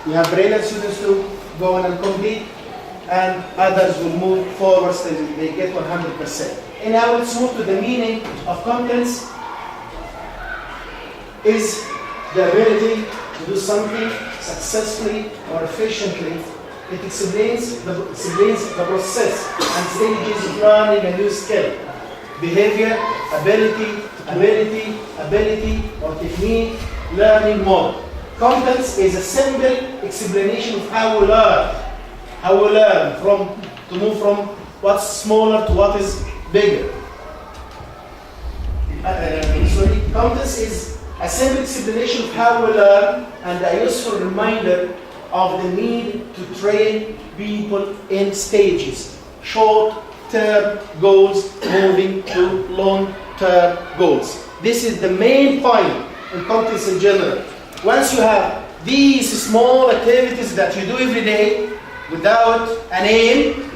You have brilliant students to go on and complete, and others will move forward till they get 100%. And now let's move to the meaning of competence. Is the ability to do something successfully or efficiently. It explains the process and stages of learning a new skill. Behavior, ability, or technique, learning mode. Competence is a simple explanation of how we learn. How we learn to move from what's smaller to what is bigger. Competence is a simple explanation of how we learn and a useful reminder of the need to train people in stages. Short-term goals moving to long-term goals. This is the main point in competence in general. Once you have these small activities that you do every day without an aim,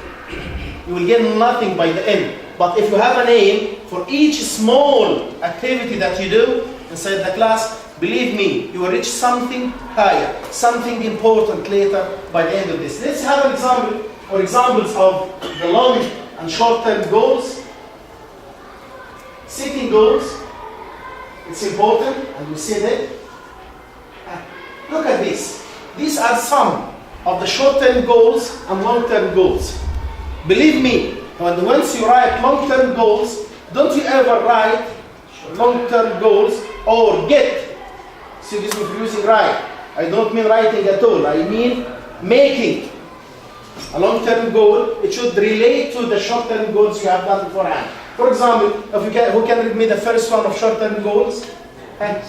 you will get nothing by the end. But if you have an aim for each small activity that you do inside the class, believe me, you will reach something higher, something important later by the end of this. Let's have an example or examples of the long and short-term goals. Setting goals, it's important, and we see that. Look at this. These are some of the short-term goals and long-term goals. Believe me, once you write long-term goals, don't you ever write long-term goals or get. Excuse me for using write. I don't mean writing at all. I mean making a long-term goal. It should relate to the short-term goals you have done beforehand. For example, who can read me the first one of short-term goals?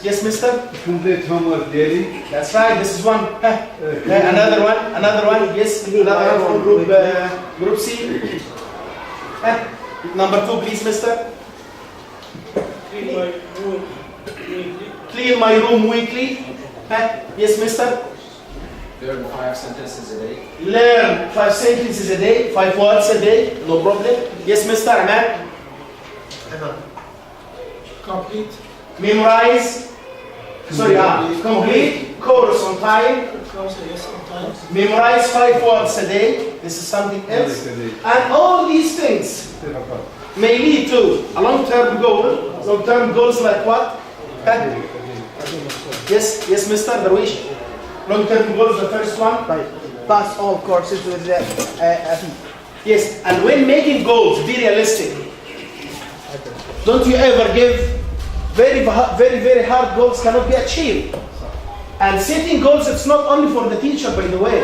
Yes, mister? Complete homework daily. That's right, this is one. Another one, yes, another one from group C. Number 2, please, mister. Clean my room weekly. Yes, mister? Learn 5 sentences a day. Learn 5 sentences a day, 5 words a day, no problem. Yes, mister, Ahmed? Complete. Memorize. Complete course on time. Yes, on time. Memorize 5 words a day. This is something else. And all these things may lead to a long-term goal. Long-term goals like what? Yes, Mr. Darwish. Long-term goals, the first one. Pass all courses with the Yes, and when making goals, be realistic. Don't you ever give very hard goals cannot be achieved. And setting goals, it's not only for the teacher, by the way.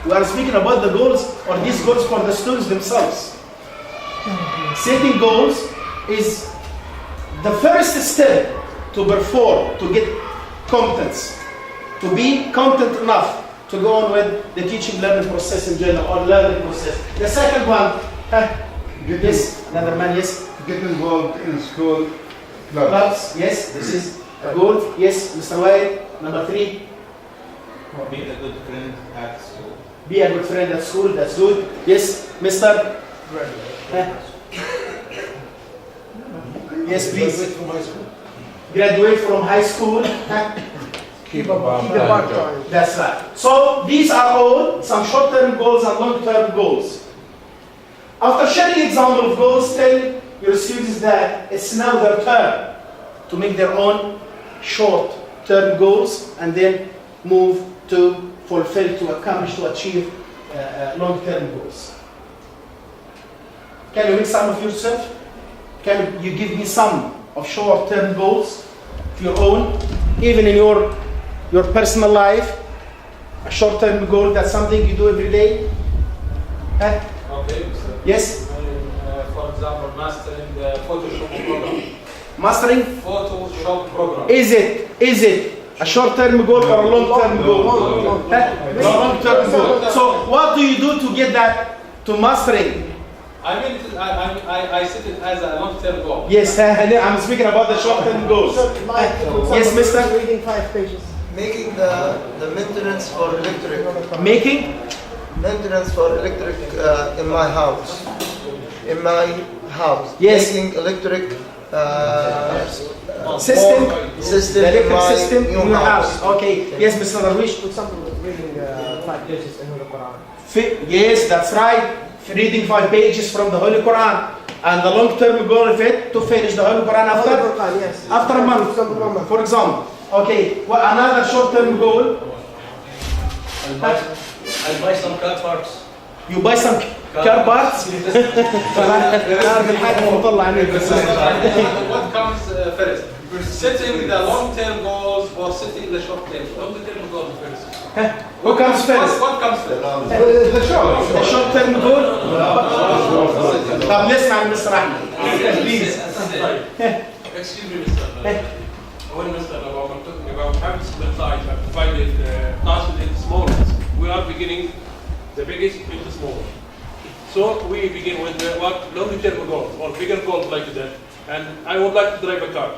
We are speaking about the goals, or these goals for the students themselves. Setting goals is the first step to perform, to get competence, to be competent enough to go on with the teaching learning process in general, or learning process. The second one, yes, another man, yes. Get involved in school clubs, yes, this is a goal. Yes, Mr. White. Number 3. Be a good friend at school. Be a good friend at school, that's good. Yes, Mr. Yes, please. Graduate from high school. keep a part-time. That's right. So these are all some short-term goals and long-term goals. After sharing example of goals, tell your students that it's now their turn to make their own short-term goals and then move to fulfill, to accomplish, to achieve long-term goals. Can you make some of yourself? Can you give me some of short-term goals of your own, even in your personal life? A short-term goal, that's something you do every day? Okay. Yes? For example, mastering the Photoshop program. Mastering? Photoshop program. Is it a short-term goal or a long-term goal? Long-term goal. So what do you do to get that, to mastering? I mean, I set it as a long-term goal. Yes, I'm speaking about the short-term goals. Yes, mister? Reading 5 pages. Making the maintenance for electric. Making? Maintenance for electric in my house. In my house. Yes. Making electric System? system The in electric my system in new your house. house. Okay. Yes, Mr. Darwish. With something reading 5 pages in the Quran. Yes, that's right. Reading 5 pages from the Holy Quran. And the long-term goal of it, to finish the Holy Quran Holy after Quran, yes. after a month, for example. Okay, well, another short-term goal, I'll buy some car parts. you buy some car parts. نعرف الحاجة المطلع عليه بس. What comes first? Setting the long-term goals or setting the short-term goals? Long-term goals first. Who comes first? What comes first? The short-term goal. طب نسمع من مستر أحمد. Please. Excuse me, Mr. When Mr. Obama talking about habits of size and divided tasks into small ones, we are beginning the biggest into small. So we begin with what long-term goals or bigger goals like that. And I would like to drive a car.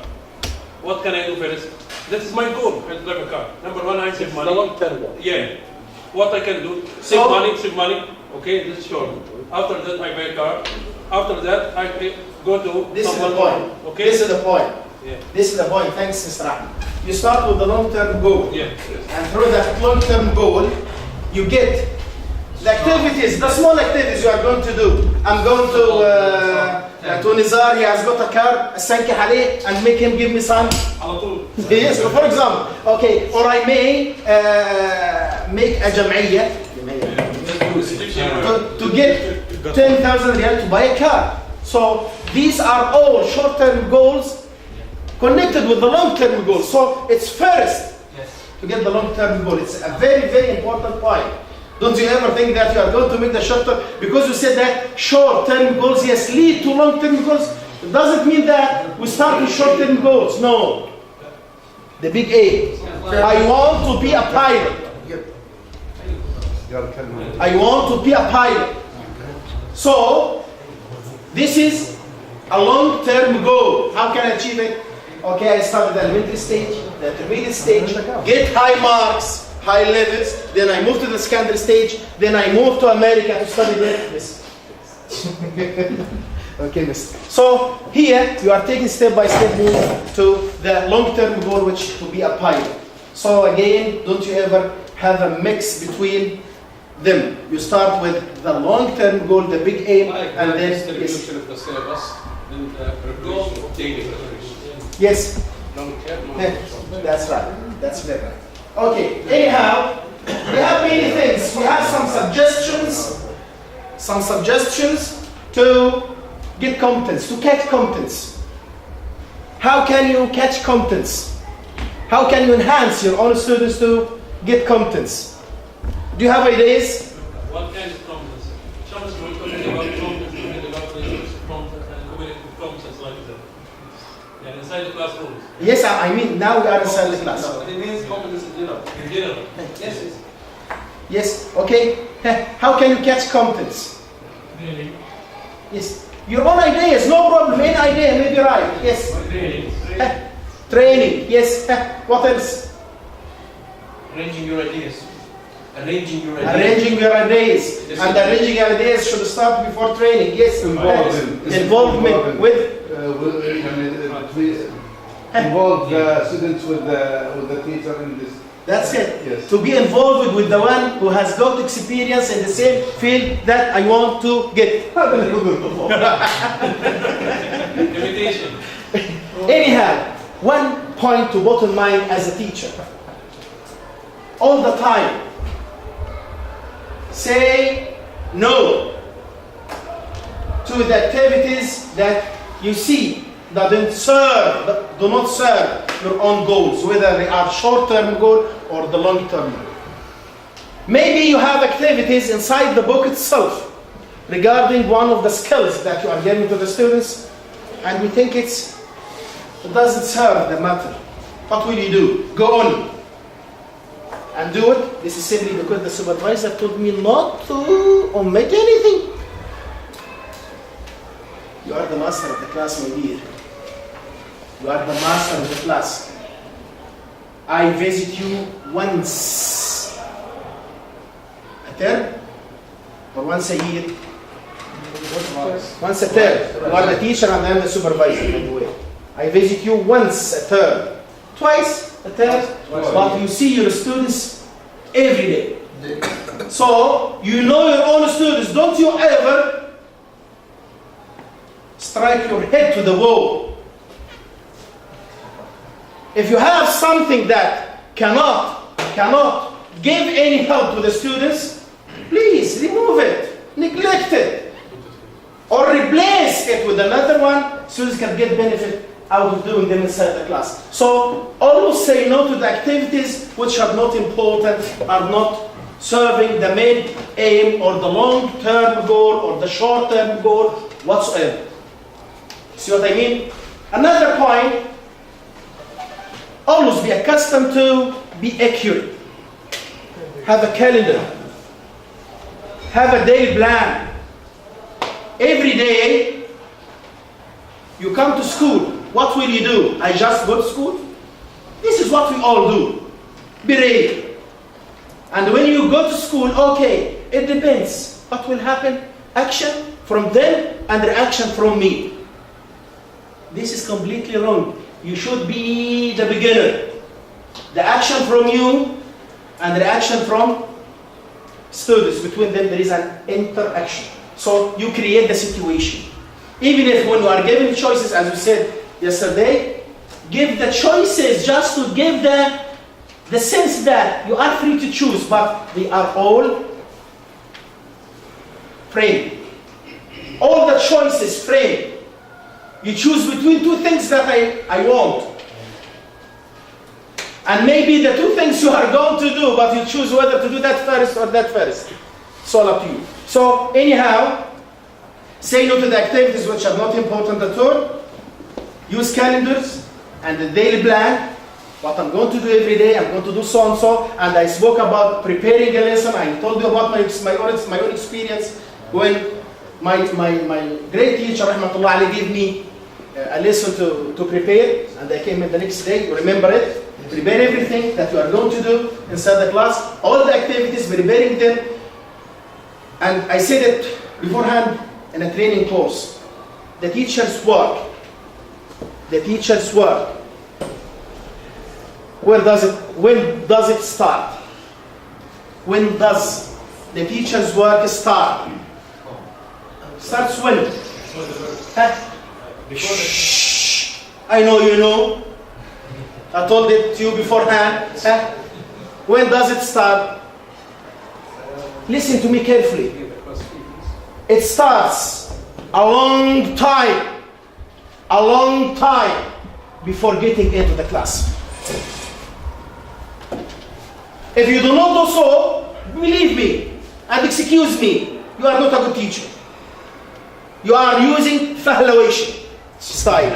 What can I do first? This is my goal. I drive a car. Number one, I save money. The long-term goal. Yeah. What I can do? Save money. Okay, this is short. After that, I buy a car. After that, I go to This is the someone. point. Okay. This is the point. Yeah. This is the point. Thanks, Mr. Ahmed. You start with the long-term goal. Yeah. And through that long-term goal, you get the activities, the small activities you are going to do. I'm going to Nizar, he has got a car, أستنكح عليه, and make him give me some. على طول. Yes, for example. Okay, or I may make a جمعية to get 10,000 riyal to buy a car. So these are all short-term goals connected with the long-term goal. So it's first to get the long-term goal. It's a very, very important point. Don't you ever think that you are going to make the short-term, because you said that short-term goals, yes, lead to long-term goals. It doesn't mean that we start with short-term goals. No. The big A. I want to be a pilot. I want to be a pilot. So, this is a long-term goal. How can I achieve it? Okay, I start at the elementary stage, the intermediate stage, get high marks, high levels, then I move to the secondary stage, then I move to America to study there. Yes. Okay, miss. So, here you are taking step-by-step move to the long-term goal, which to be a pilot. So again, don't you ever have a mix between them. You start with the long-term goal, the big aim, and then distribution of the syllabus, then the goal of daily preparation. yes, Long-term. that's right. That's very right. Okay. Anyhow, we have many things. We have some suggestions to get competence, to catch competence. How can you catch competence? How can you enhance your own students to get competence? Do you have ideas? What kind of competence? Sometimes we're talking about competence, we're talking about linguistic competence and cognitive competence like that. Yeah, inside the classrooms. Yes, I mean now we are inside the class. It means competence in general. In general. Yes. Yes, okay. How can you catch competence? Really? Yes. Your own ideas, no problem. Any idea may be right. Yes. Training. Yes. What else? Arranging your ideas. Arranging your ideas. Arranging your ideas. And arranging your ideas should start before training. Yes. Involvement with. Involve the students with the teacher in this. That's it. Yes. To be involved with the one who has got experience in the same field that I want to get. Imitation. Anyhow, one point to bottom line as a teacher. All the time, say no to the activities that you see that do not serve your own goals, whether they are short-term goal or the long-term goal. Maybe you have activities inside the book itself regarding one of the skills that you are giving to the students, and we think it doesn't serve the matter. What will you do? Go on and do it. This is simply because the supervisor told me not to omit anything. You are the master of the class, my dear. You are the master of the class. I visit you once a term or once a year. Once a term. You are the teacher and I am the supervisor, by the way. I visit you once a term. Twice a term. But you see your students every day. So, you know your own students. Don't you ever strike your head to the wall. If you have something that cannot give any help to the students, please remove it, neglect it, or replace it with another one. Students can get benefit out of doing them inside the class. So always say no to the activities which are not important, are not serving the main aim or the long-term goal or the short-term goal whatsoever. See what I mean? Another point, always be accustomed to be accurate. Have a calendar. Have a daily plan. Every day you come to school, what will you do? I just go to school? This is what we all do. Be ready. And when you go to school, okay, it depends. What will happen? Action from them and reaction from me. This is completely wrong. You should be the beginner. The action from you and reaction from students. Between them there is an interaction. So you create the situation. Even if when you are given choices, as we said yesterday, give the choices just to give the sense that you are free to choose, but they are all framed. All the choices framed. You choose between two things that I want. And maybe the two things you are going to do, but you choose whether to do that first or that first. It's all up to you. So anyhow, say no to the activities which are not important at all. Use calendars and the daily plan. What I'm going to do every day, I'm going to do so and so. And I spoke about preparing a lesson. I told you about my own experience when my great teacher, Rahmatullah Ali, gave me a lesson to prepare. And I came in the next day, you remember it. Prepare everything that you are going to do inside the class. All the activities, preparing them. And I said it beforehand in a training course. The teacher's work. The teacher's work. When does it start? When does the teacher's work start? Starts when? Shh. I know you know. I told it to you beforehand. When does it start? Listen to me carefully. It starts a long time before getting into the class. If you do not do so, believe me and excuse me, you are not a good teacher. You are using fahlawation style.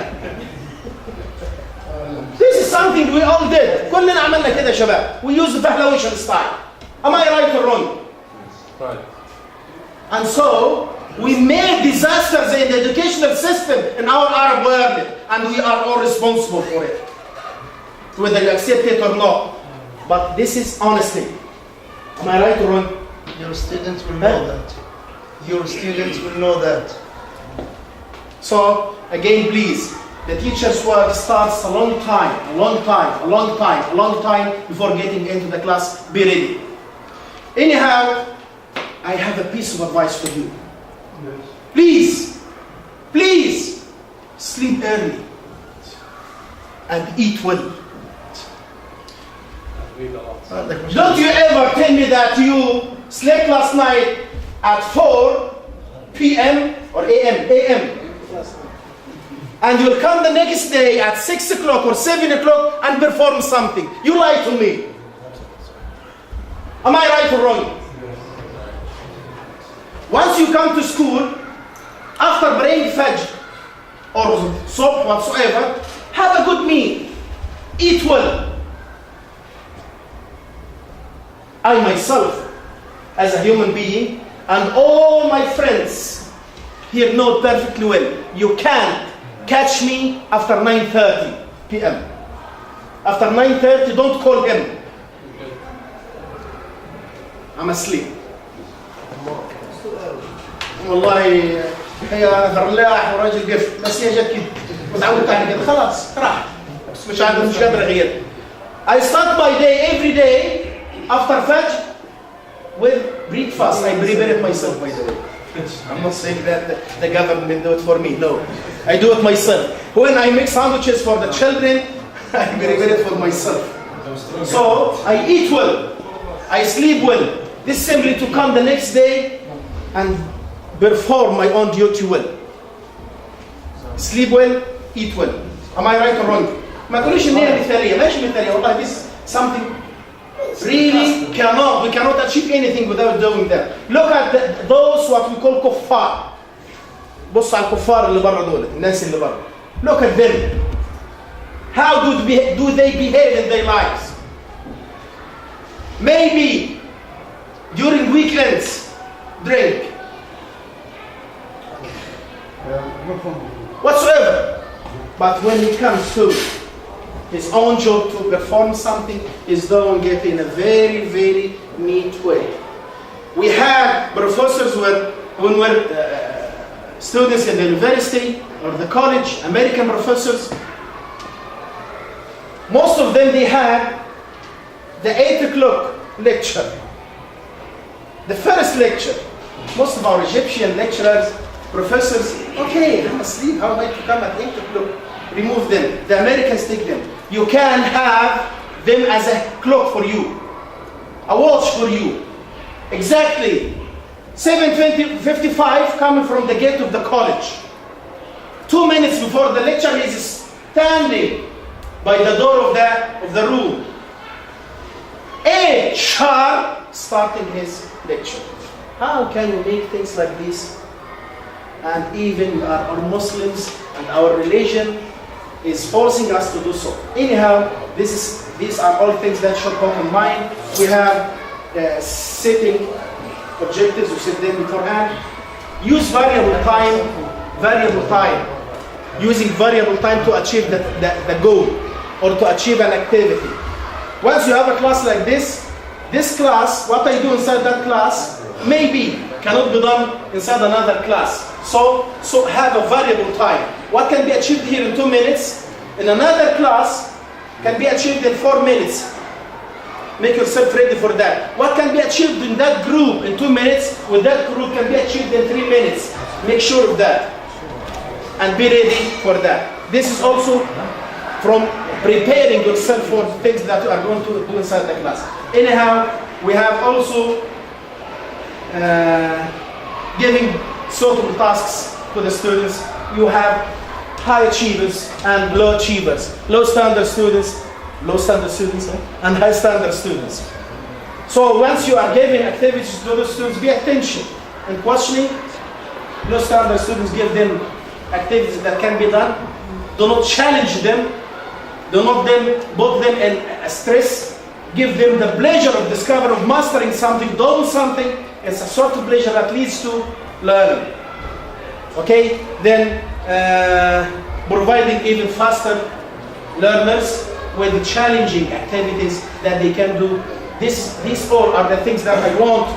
This is something we all did. كلنا عملنا كده شباب. We use the fahlawation style. Am I right or wrong? Right. And so, we made disasters in the educational system in our Arab world, and we are all responsible for it, whether you accept it or not. But this is honesty. Am I right or wrong? Your students will know that. Your students will know that. So, again, please, the teacher's work starts a long time before getting into the class. Be ready. Anyhow, I have a piece of advice for you. Please, sleep early and eat well. Don't you ever tell me that you slept last night at 4 p.m. or a.m. and you'll come the next day at 6 o'clock or 7 o'clock and perform something. You lie to me. Am I right or wrong? Once you come to school, after praying Fajr or Subh whatsoever, have a good meal. Eat well. I myself, as a human being, and all my friends here know perfectly well, you can't catch me after 9:30 p.m. After 9:30, don't call him. I'm asleep. والله هي فرلاح وراجل قف بس هي جت كده متعودت على كده خلاص راح بس مش قادر اغير. I start my day every day after Fajr with breakfast. I prepare it myself, by the way. I'm not saying that the government do it for me. No, I do it myself. When I make sandwiches for the children, I prepare it for myself. So I eat well, I sleep well. This is simply to come the next day and perform my own duty well. Sleep well, eat well. Am I right or wrong? ما تقوليش ان هي مثاليه، ماشي مثاليه والله. This is something really we cannot achieve anything without doing that. Look at those what we call kuffar. بص على الكفار اللي بره دول، الناس اللي بره. Look at them. How do they behave in their lives? Maybe during weekends, drink. Whatsoever. But when it comes to his own job to perform something, he's doing it in a very, very neat way. We had professors when we're students in the university or the college, American professors. Most of them, they had the 8 o'clock lecture. The first lecture. Most of our Egyptian lecturers, professors, okay, I'm asleep, how am I to come at 8 o'clock? Remove them. The Americans take them. You can have them as a clock for you, a watch for you. Exactly 7:55 coming from the gate of the college. 2 minutes before the lecture, he is standing by the door of the room. 8 sharp starting his lecture. How can you make things like this? And even our Muslims and our religion is forcing us to do so. Anyhow, these are all things that should come in mind. We have setting objectives, we set them beforehand. Use variable time. Using variable time to achieve the goal or to achieve an activity. Once you have a class like this class, what I do inside that class, maybe cannot be done inside another class. So have a variable time. What can be achieved here in 2 minutes, in another class can be achieved in 4 minutes. Make yourself ready for that. What can be achieved in that group in 2 minutes, with that group can be achieved in 3 minutes. Make sure of that. And be ready for that. This is also from preparing yourself for things that you are going to do inside the class. Anyhow, we have also giving suitable tasks to the students. You have high achievers and low achievers, low standard students, and high standard students. So once you are giving activities to the students, be attention and questioning. Low standard students, give them activities that can be done. Do not challenge them. Do not put them in stress. Give them the pleasure of discovering, of mastering something, doing something. It's a sort of pleasure that leads to learning. Okay? Then providing even faster learners with challenging activities that they can do. These all are the things that I want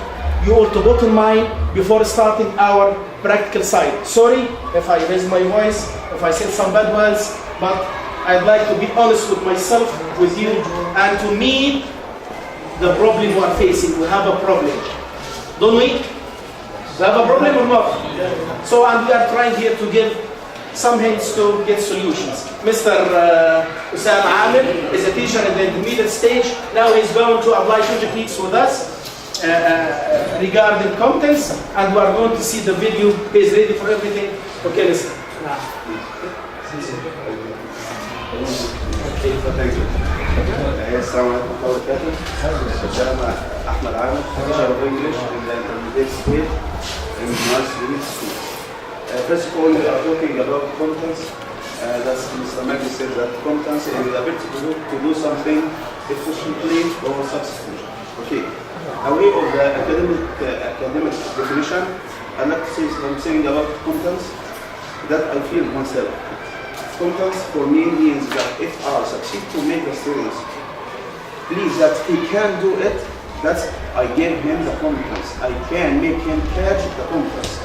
you all to put in mind before starting our practical side. Sorry if I raised my voice, if I said some bad words, but I'd like to be honest with myself, with you, and to meet the problem we are facing. We have a problem, don't we? We have a problem or not? So, and we are trying here to give some hints to get solutions. Mr. Usama Amir is a teacher at the intermediate stage. Now he's going to apply two techniques with us regarding contents, and we are going to see the video. He's ready for everything. Okay, listen. السلام عليكم ورحمة الله وبركاته. أنا أحمد عامر, teacher of English in the intermediate stage in Mars Unit School. First of all, we are talking about contents. That's Mr. Magdi said that contents is the ability to do something efficiently or successfully. Okay. Away of the academic definition, I'd like to say something about contents that I feel myself. Contents for me means that if I succeed to make the students believe that he can do it, that I gave him the competence. I can make him catch the competence.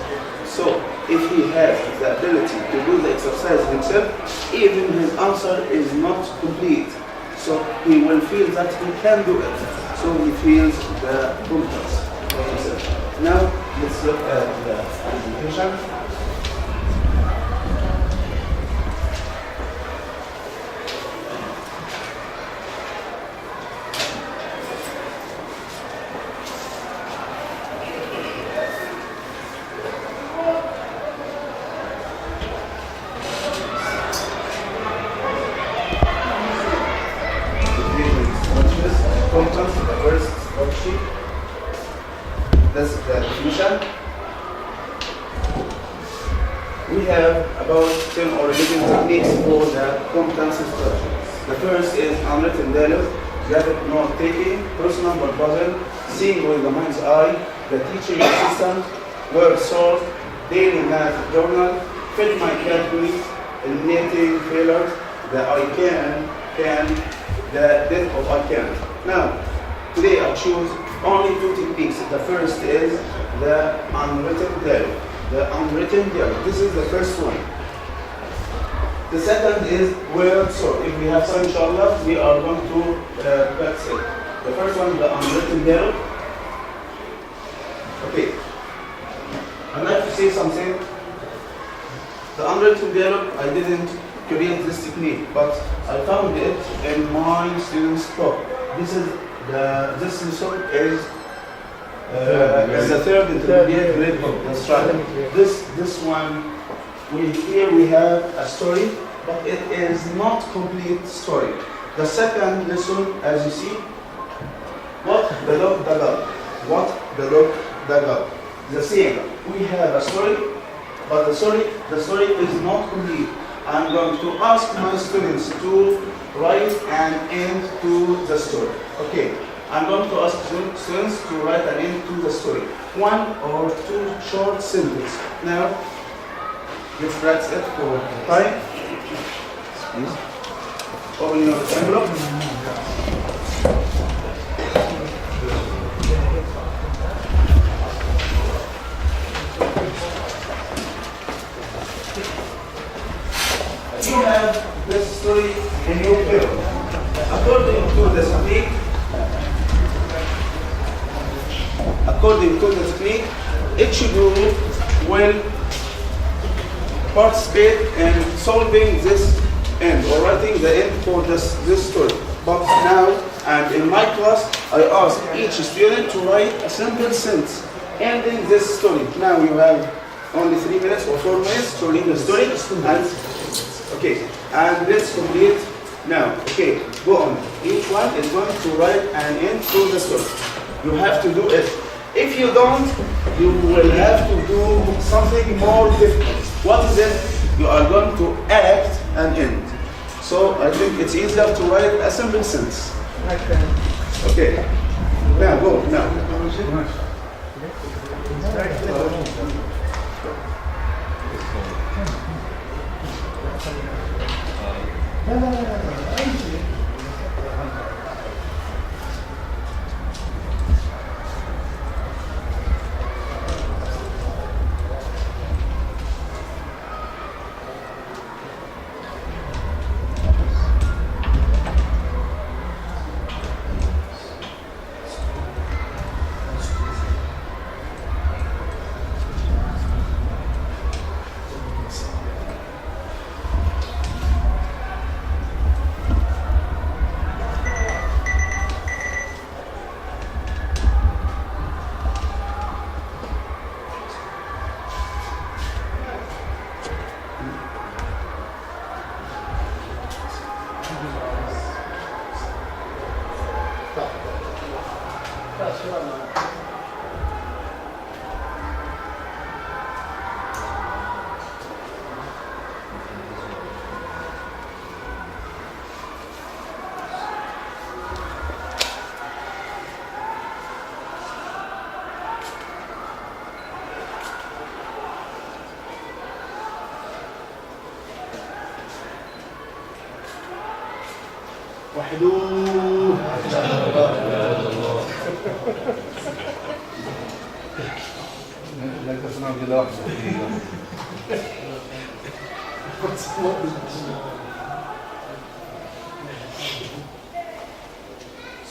So if he has the ability to do the exercise himself, even his answer is not complete. So he will feel that he can do it. so he feels the contrast. Now let's look at the presentation. The first worksheet. That's the definition. We have about 10 or 11 techniques for the competence structure. The first is unwritten dialogue, graphic note taking, personal proposal, seeing with the mind's eye, the teaching assistant, word sort, daily math journal, fit my category, eliminating failures, the I can, the death of I can. Now, today I choose only 2 techniques. The first is the unwritten dialogue. The unwritten dialogue. This is the first one. The second is word sort. If we have time, inshallah, we are going to practice it. The first one is the unwritten dialogue. Okay. I'd like to say something. The unwritten dialogue, I didn't create this technique, but I found it in my students' book. This lesson is the third intermediate grade book. That's right. This one, here we have a story, but it is not complete story. The second lesson, as you see, what the dog dug up. What the dog dug up. The same. We have a story, but the story is not complete. I'm going to ask my students to write an end to the story. Okay, I'm going to ask students to write an end to the story. 1 or 2 short sentences. Now, let's practice it for time. Please. Open your envelope. You have this story in your paper. According to the technique, each group will participate in solving this end or writing the end for this story. But now, and in my class, I ask each student to write a simple sentence ending this story. Now you have only 3 minutes or 4 minutes to read the story. Okay, and let's complete now. Okay, go on. Each one is going to write an end to the story. You have to do it. If you don't, you will have to do something more difficult. What is it? You are going to act an end. So I think it's easier to write a simple sentence. Okay. Now go. Now. وحدوه لا تصنع كده واحدة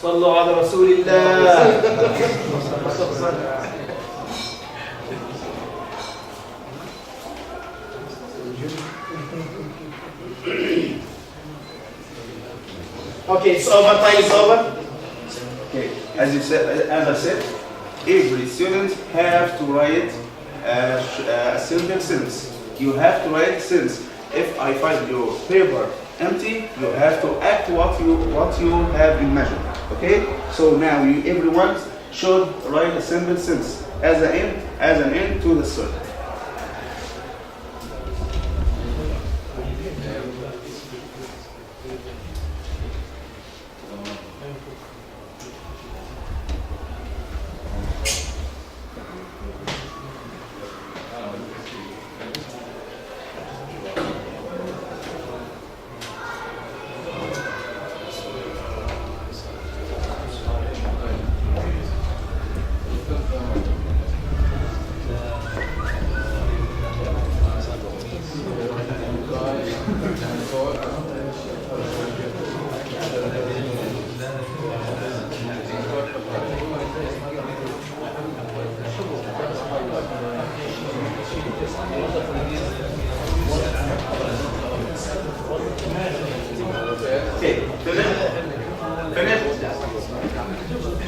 صلوا على رسول الله. Okay, it's over. Time is over. Okay, as I said, every student have to write a simple sentence. You have to write sentence. If I find your paper empty, you have to act what you have imagined. Okay? So now everyone should write a simple sentence as an end to the story.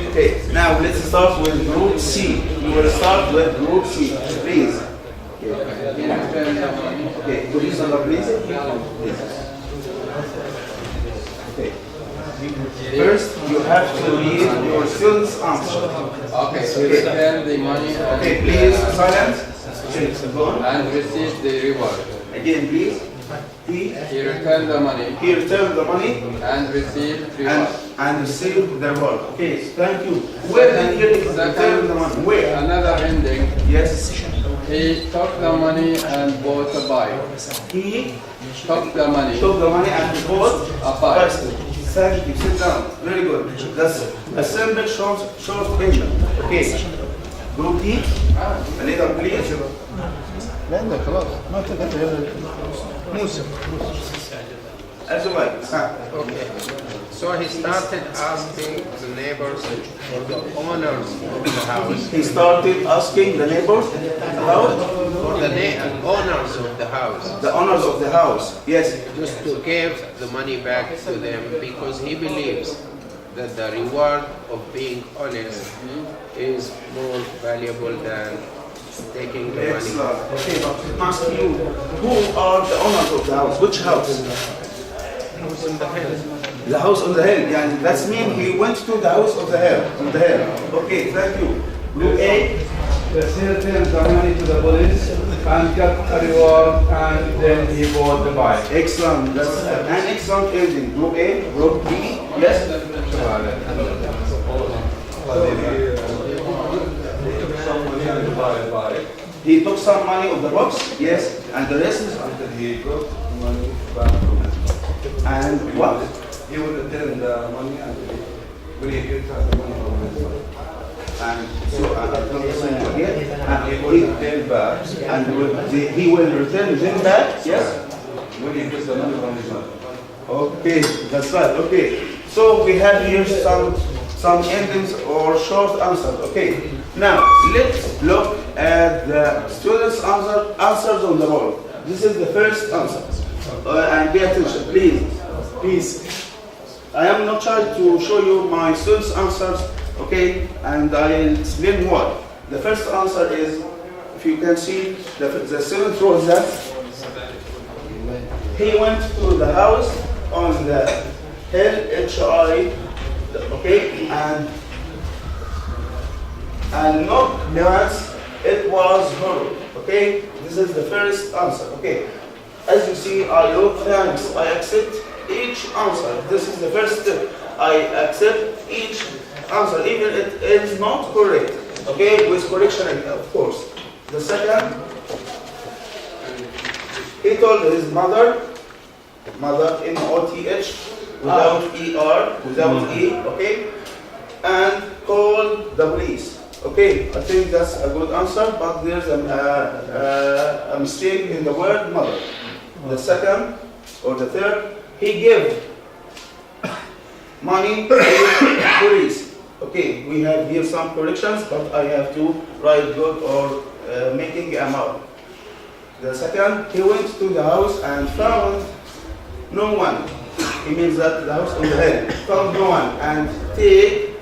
Okay, now let's start with group C. We will start with group C, please. Okay, police number, please. Okay. First, you have to read your student's answer. Okay, so return the money and, Okay, please, silence. Go on. and receive the reward. Again, please. He returned the money He returned the money and received reward. and received the reward. Okay, thank you. Where did he return the money? Where? Another ending, Yes. he took the money and bought a bike. He Took the money, took the money and bought a bike. Thank you. Sit down. Very good. That's a simple short question. Okay. Group D. A little please. لأنه خلاص ما تقدر Musa. As well. Okay. So he started asking the neighbors or the owners of the house. He started asking the neighbors about For the owners of the house. the owners of the house. Yes. Just to give the money back to them because he believes that the reward of being honest is more valuable than taking the money. Excellent. Okay, but ask you, who are the owners of the house? Which house? The house on the hill. Yeah, that's mean he went to the house of the hill. On the hill. Okay, thank you. Group A. He returned the money to the police and got a reward and then he bought the bike. Excellent. That's an excellent ending. Group A. Group B. Yes. He took some money of the box. Yes. And the rest. Until he got money back from his bike. And what? He will return the money and when he gets the money from his bike. And so again. And he will return back. And he will return them back. Yes. When he gets the money from his bike. Okay, that's right. Okay, so we have here some endings or short answers. Okay, now let's look at the students' answers on the board. This is the first answer, and pay attention, please. I am not trying to show you my students' answers. Okay, and I'll explain why. The first answer is, if you can see, the student wrote that he went to the house on the hill, HI, okay, and knocked once. It was her. Okay, this is the first answer. Okay, as you see, I wrote thanks. I accept each answer. This is the first step. I accept each answer, even it is not correct. Okay, with correction, of course. The second, he told his mother, M-O-T-H, without E-R, without E, okay, and called the police. Okay, I think that's a good answer, but there's a mistake in the word mother. The second, or the third, he gave money to police. Okay, we have here some corrections, but I have to write good or making a mark. The second, he went to the house and found no one. He means that the house on the hill found no one and take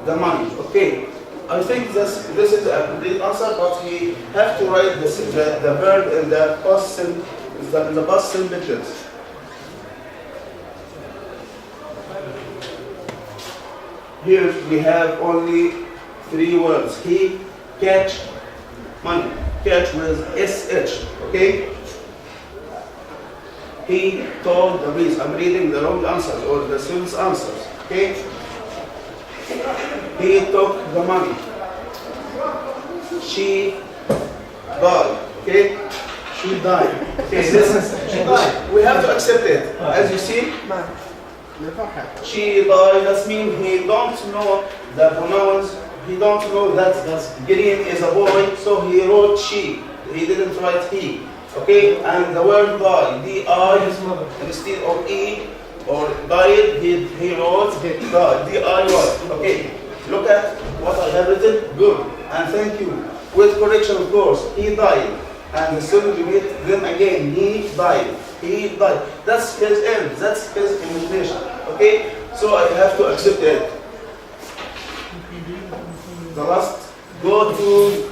the money. Okay, I think this is a complete answer, but he have to write the verb in the past simple tense. Here we have only 3 words. He catch money. Catch with SH. Okay? He told the police. I'm reading the wrong answers or the student's answers. Okay? He took the money. She died. Okay? She died. Okay, she died. We have to accept it. As you see, she died. That means he don't know the pronouns. He don't know that Green is a boy, so he wrote she. He didn't write he. Okay, and the word die, D-I, instead of E or died, he wrote die, D-I-Y. Okay, look at what I have written. Good, and thank you. With correction, of course, he died. And the student repeat them again, he died. He died. That's his end, that's his imagination. Okay, so I have to accept it. The last, go to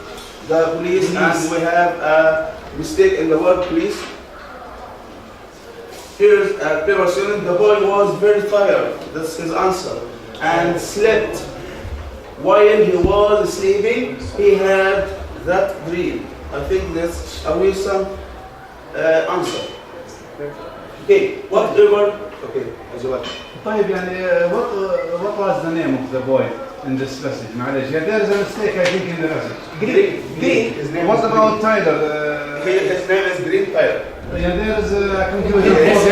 the police, and we have a mistake in the word police. Here's a clever student. The boy was very tired, that's his answer, and slept. While he was sleeping, he had that dream. I think that's a recent answer. Okay, whatever. Okay, as you like. طيب يعني what was the name of the boy in this passage? معلش, there is a mistake I think in the passage. Green. His name What is about Green. Tyler? His name is Green Tyler. Yeah, there is a confusion. Yes.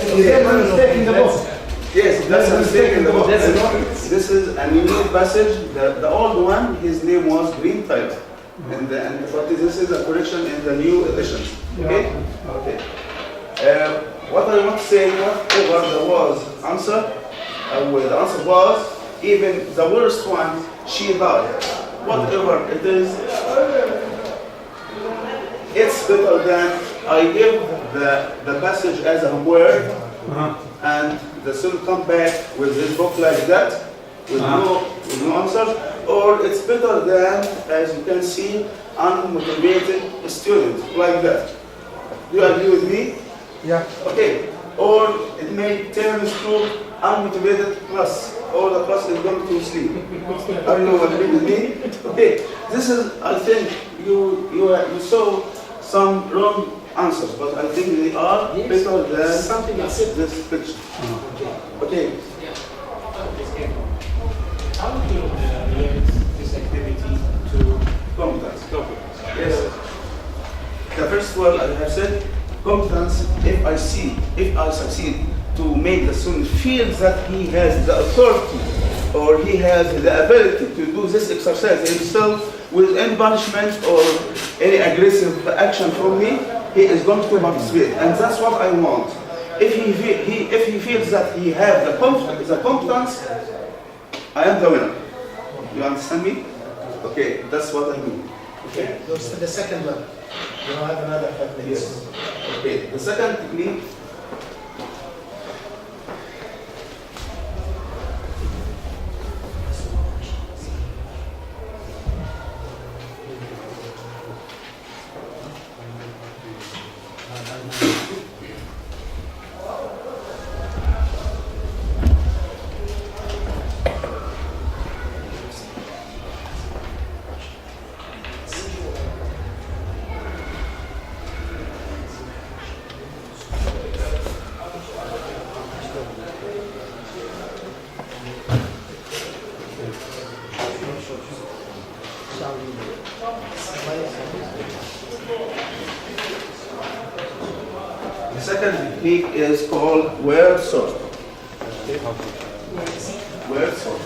There is a mistake in the book. Yes, that's a mistake in the book. This is a new passage. The old one, his name was Green Tyler. And but this is a correction in the new edition. Okay? Okay. What I want to say, whatever there was answer, the answer was, even the worst one, she died. Whatever it is, it's better than I give the passage as a word, and the student come back with his book like that, with no answers, or it's better than, as you can see, unmotivated student like that. Do you agree with me? Yeah. Okay. Or it may turn to unmotivated class, or the class is going to sleep. Are you agree with me? Okay. This is, I think, you saw some wrong answers, but I think they are better than something this picture. Okay. How would you relate this activity to Competence. Yes. The first word I have said, competence. If I succeed to make the student feel that he has the authority or he has the ability to do this exercise himself with any punishment or any aggressive action from me, he is going to participate, and that's what I want. If he feels that he has the competence, I am the winner. You understand me? Okay, that's what I mean. Okay. Goes to the second one. You don't have another 5 minutes. Yes. Okay. The second technique. The second technique is called word sort. Word sort.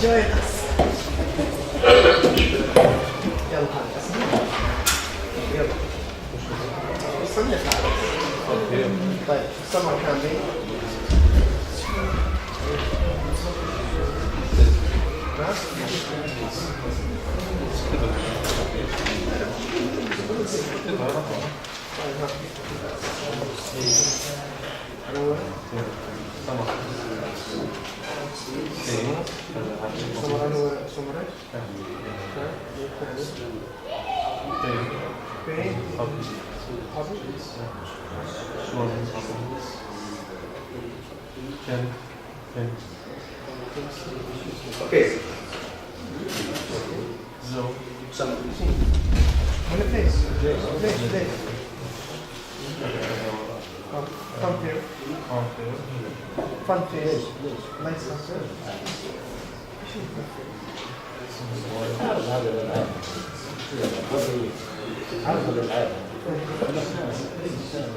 Join us. طيب summer can be Okay. Come here. Front face. Nice answer.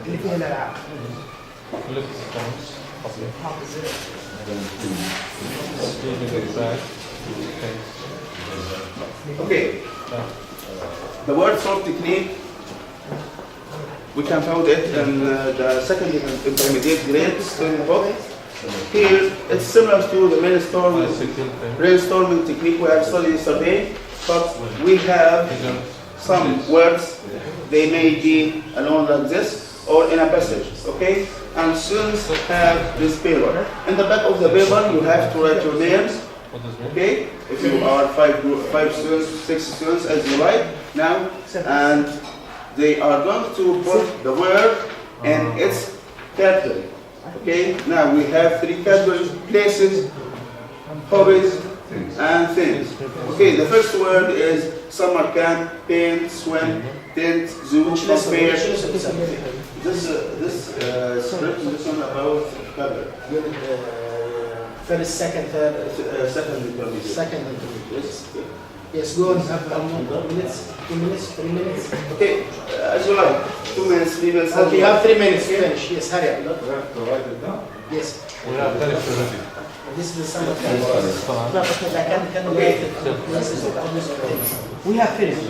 اللي فيها الألعاب. Okay. The word sort technique, we can find it in the second intermediate grade study book. Here, it's similar to the brainstorming technique we have studied yesterday, but we have some words, they may be alone like this or in a passage, okay? And students have this paper. In the back of the paper, you have to write your names, okay? If you are five students, 6 students as you write now, and they are going to put the word in its category. Okay, now we have 3 categories: places, hobbies, and things. Okay, the first word is summer camp, paint, swim, tent, zoo, fair. This script is about color. First, second, third. Second intermediate. Second intermediate. Yes, go on. 2 minutes, 3 minutes. Okay, as you like. 2 minutes, 3 minutes. Okay, you have 3 minutes to finish. Yes, hurry up. Yes. This is the sum of we have finished.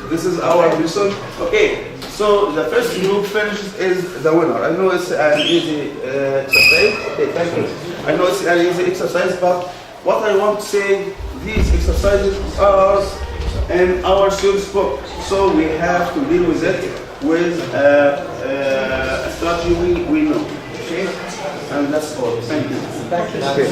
This is our lesson. Okay, so the first group finished is the winner. I know it's an easy exercise. Okay, thank you. I know it's an easy exercise, but what I want to say, these exercises are in our students' book, so we have to deal with it with a strategy we know. Okay, and that's all. Thank you. Thank you. Okay.